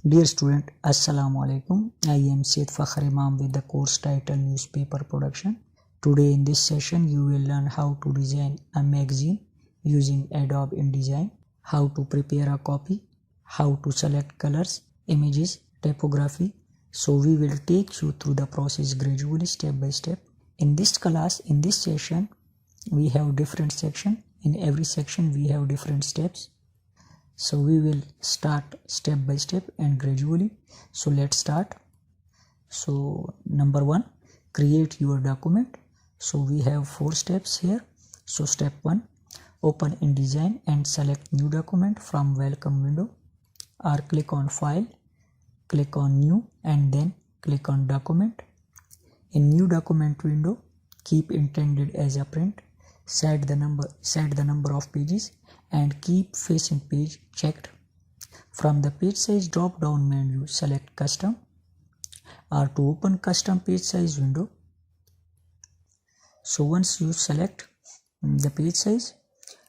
Dear student, Assalamu alaikum. I am Syed Fakhr Imam with the course title Newspaper Production. Today in this session you will learn how to design a magazine using Adobe InDesign, how to prepare a copy, how to select colors, images, typography. So we will take you through the process gradually step by step. In this class, in this session, we have different sections. In every section we have different steps. So we will start step by step and gradually. So let's start. So number 1, create your document. So we have 4 steps here. So step 1, open InDesign and select new document from welcome window, or click on file, click on new and then click on document. In new document window, keep intended as a print, set the number of pages and keep facing page checked. From the page size drop down menu, select custom, or to open custom page size window. So once you select the page size,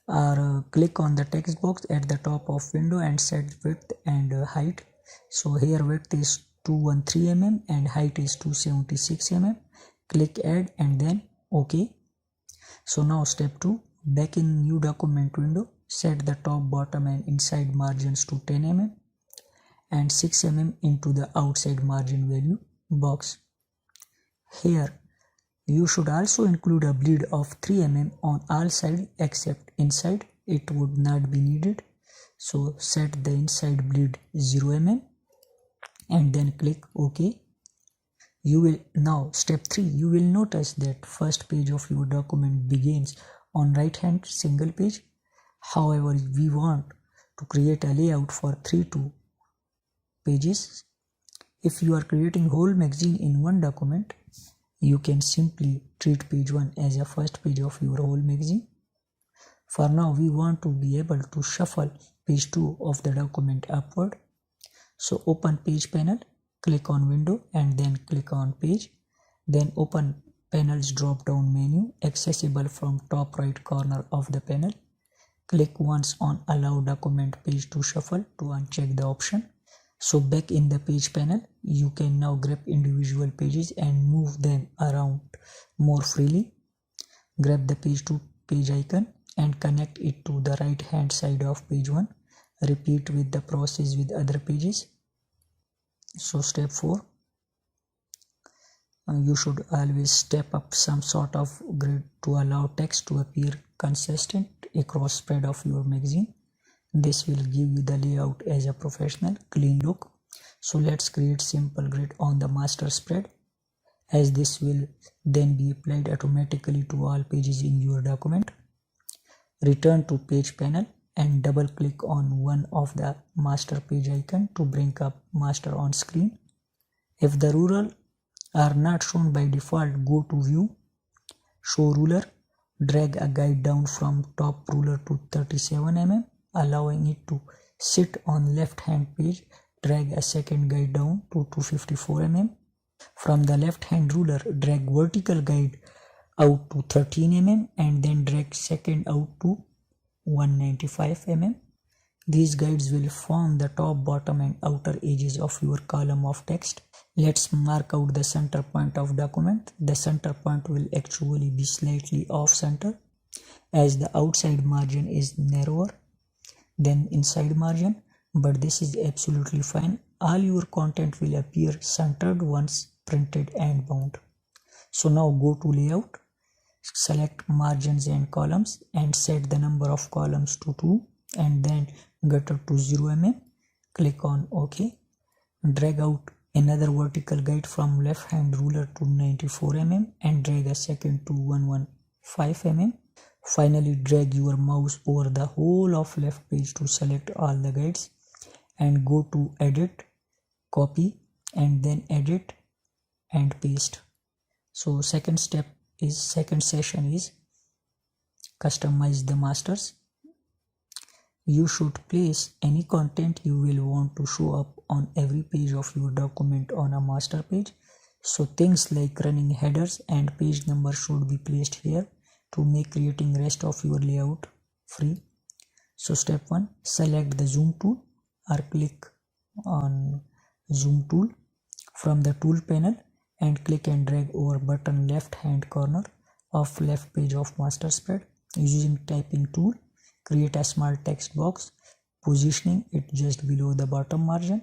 or click on the text box at the top of window and set width and height. So here width is 213 mm and height is 276 mm. Click add and then OK. So now step 2, back in new document window, set the top, bottom and inside margins to 10 mm and 6 mm into the outside margin value box. Here you should also include a bleed of 3 mm on all sides except inside. It would not be needed. So set the inside bleed 0 mm and then click OK. You will now step 3, you will notice that first page of your document begins on right hand single page. However, we want to create a layout for 3 pages. If you are creating whole magazine in one document, you can simply treat page 1 as a first page of your whole magazine. For now, we want to be able to shuffle page 2 of the document upward. So open page panel, click on window and then click on page. Then open panels drop down menu accessible from top right corner of the panel. Click once on allow document page to shuffle to uncheck the option. So back in the page panel, you can now grab individual pages and move them around more freely. Grab the page 2 page icon and connect it to the right hand side of page 1. Repeat with the process with other pages. So step 4, you should always step up some sort of grid to allow text to appear consistent across spread of your magazine. This will give you the layout as a professional clean look. So let's create simple grid on the master spread, as this will then be applied automatically to all pages in your document. Return to page panel and double click on one of the master page icon to bring up master on screen. If the ruler are not shown by default, go to view, show ruler, drag a guide down from top ruler to 37 mm, allowing it to sit on left hand page. Drag a second guide down to 254 mm. From the left hand ruler, drag vertical guide out to 13 mm and then drag second out to 195 mm. These guides will form the top, bottom and outer edges of your column of text. Let's mark out the center point of document. The center point will actually be slightly off center, as the outside margin is narrower than inside margin, but this is absolutely fine. All your content will appear centered once printed and bound. So now go to layout, select margins and columns and set the number of columns to 2 and then gutter to 0 mm. Click on OK. Drag out another vertical guide from left hand ruler to 94 mm and drag a second to 115 mm. Finally, drag your mouse over the whole of left page to select all the guides and go to edit, copy and then edit and paste. So second session is customize the masters. You should place any content you will want to show up on every page of your document on a master page. So things like running headers and page number should be placed here to make creating rest of your layout free. So step 1, select the zoom tool or click on zoom tool from the tool panel and click and drag over button left hand corner of left page of master spread. Using typing tool, create a small text box, positioning it just below the bottom margin.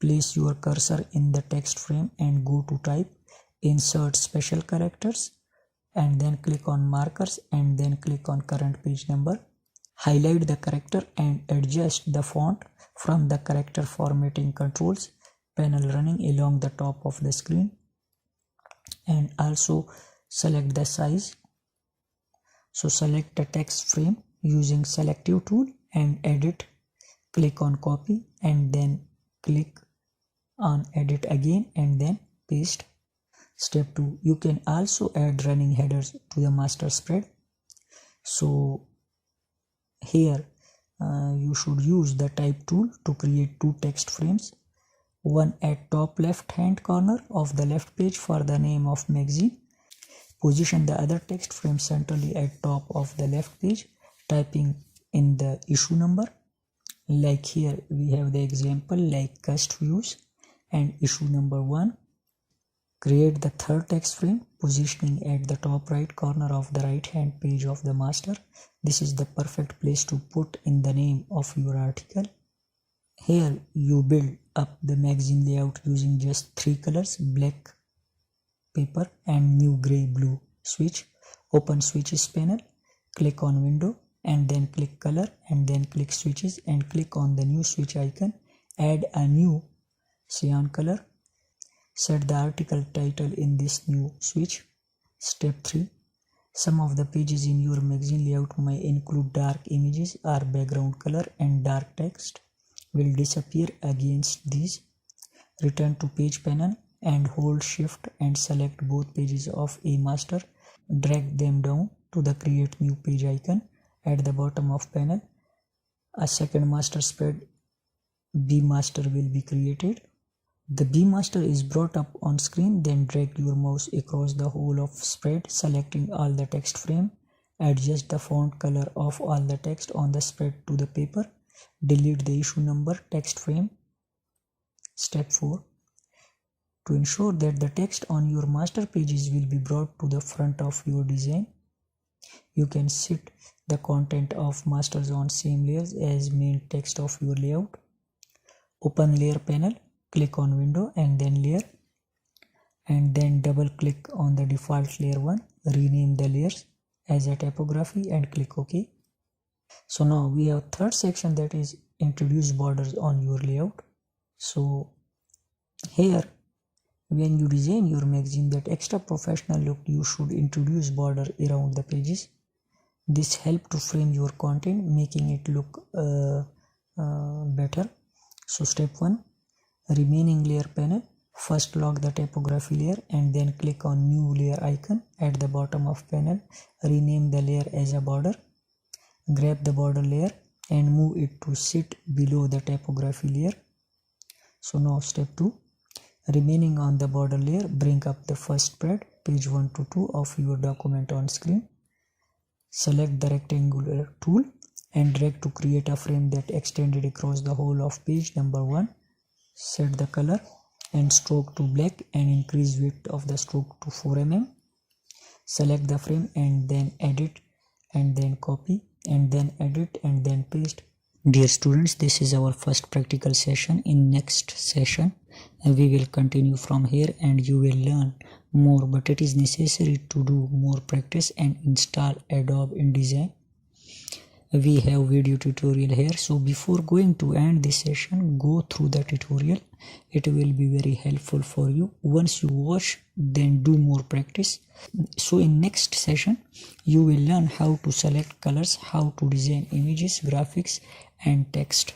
Place your cursor in the text frame and go to type, insert special characters, and then click on markers and then click on current page number. Highlight the character and adjust the font from the character formatting controls panel running along the top of the screen, and also select the size. So select the text frame using selective tool and edit, click on copy and then click on edit again and then paste. Step 2, you can also add running headers to the master spread. So here you should use the type tool to create two text frames, one at top left hand corner of the left page for the name of magazine. Position the other text frame centrally at top of the left page, typing in the issue number. Like here we have the example like cust views and issue number 1. Create the third text frame, positioning at the top right corner of the right hand page of the master. This is the perfect place to put in the name of your article. Here you build up the magazine layout using just 3 colors, black paper and new gray blue switch. Open switches panel, click on window and then click color and then click switches and click on the new switch icon. Add a new cyan color. Set the article title in this new switch. Step 3. Some of the pages in your magazine layout may include dark images or background color, and dark text will disappear against these. Return to page panel and hold shift and select both pages of a master. Drag them down to the create new page icon at the bottom of panel. A second master spread B master will be created. The B master is brought up on screen, then drag your mouse across the whole of spread, selecting all the text frame. Adjust the font color of all the text on the spread to the paper. Delete the issue number text frame. Step 4. To ensure that the text on your master pages will be brought to the front of your design, you can set the content of masters on same layers as main text of your layout. Open layer panel, click on window and then layer, and then double click on the default layer 1. Rename the layers as a typography and click OK. So now we have third section, that is introduce borders on your layout. So here when you design your magazine that extra professional look, you should introduce border around the pages. This helps to frame your content, making it look better. So step 1, remaining layer panel. First lock the typography layer and then click on new layer icon at the bottom of panel. Rename the layer as a border. Grab the border layer and move it to sit below the typography layer. So now step 2, remaining on the border layer, bring up the first spread, page 1 to 2 of your document on screen. Select the rectangular tool and drag to create a frame that extended across the whole of page number 1. Set the color and stroke to black and increase width of the stroke to 4 mm. Select the frame and then edit and then copy and then edit and then paste. Dear students, this is our first practical session. In next session we will continue from here and you will learn more, but it is necessary to do more practice and install Adobe InDesign. We have video tutorial here, so before going to end this session, go through the tutorial. It will be very helpful for you. Once you watch, then do more practice. So in next session you will learn how to select colors, how to design images, graphics and text.